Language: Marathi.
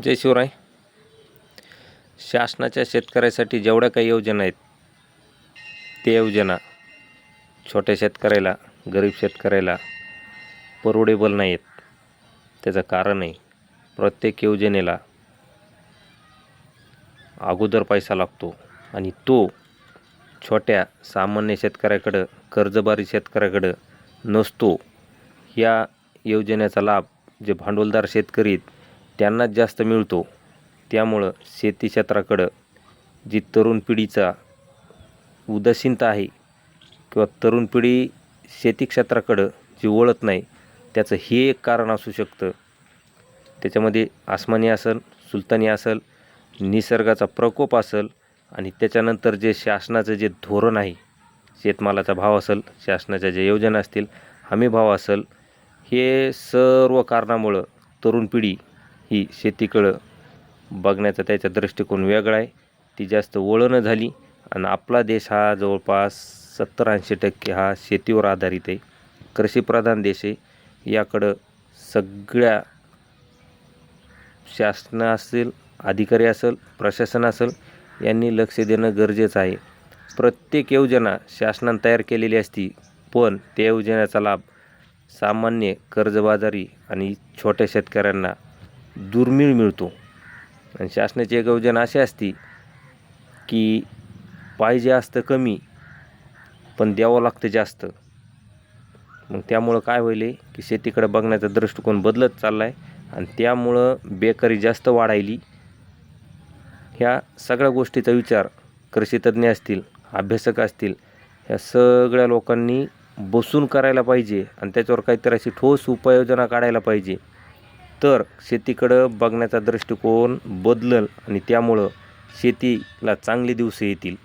जय शिवराय. शासनाच्या शेतकऱ्यासाठी जेवढ्या काही योजना आहेत त्या योजना छोट्या शेतकऱ्याला, गरीब शेतकऱ्याला परवडेबल नाही आहेत. त्याचं कारण आहे, प्रत्येक योजनेला अगोदर पैसा लागतो आणि तो छोट्या सामान्य शेतकऱ्याकडं, कर्जबारी शेतकऱ्याकडं नसतो. या योजनेचा लाभ जे भांडवलदार शेतकरी आहेत त्यांनाच जास्त मिळतो. त्यामुळं शेती क्षेत्राकडं जी तरुण पिढीचा उदासीनता आहे किंवा तरुण पिढी शेती क्षेत्राकडं जी वळत नाही, त्याचं हे एक कारण असू शकतं. त्याच्यामध्ये आसमानी असेल, सुलतानी असेल, निसर्गाचा प्रकोप असेल आणि त्याच्यानंतर जे शासनाचं जे धोरण आहे, शेतमालाचा भाव असेल, शासनाच्या ज्या योजना असतील, हमी भाव असेल, हे सर्व कारणामुळं तरुण पिढी ही शेतीकडं बघण्याचा त्याचा दृष्टिकोन वेगळा आहे. ती जास्त वळणं झाली आणि आपला देश हा जवळपास 70-80% हा शेतीवर आधारित आहे. कृषीप्रधान देश आहे. याकडं सगळ्या शासन असेल, अधिकारी असेल, प्रशासन असेल, यांनी लक्ष देणं गरजेचं आहे. प्रत्येक योजना शासनाने तयार केलेली असती, पण त्या योजनेचा लाभ सामान्य कर्जबाजारी आणि छोट्या शेतकऱ्यांना दुर्मिळ मिळतो. आणि शासनाची एक योजना अशी असती की पाहिजे असतं कमी पण द्यावं लागतं जास्त. मग त्यामुळं काय होईल की शेतीकडे बघण्याचा दृष्टिकोन बदलत चालला आहे आणि त्यामुळं बेकारी जास्त वाढायली. ह्या सगळ्या गोष्टीचा विचार कृषीतज्ञ असतील, अभ्यासक असतील, ह्या सगळ्या लोकांनी बसून करायला पाहिजे आणि त्याच्यावर काहीतरी अशी ठोस उपाययोजना काढायला पाहिजे. तर शेतीकडं बघण्याचा दृष्टिकोन बदलल आणि त्यामुळं शेतीला चांगले दिवस येतील.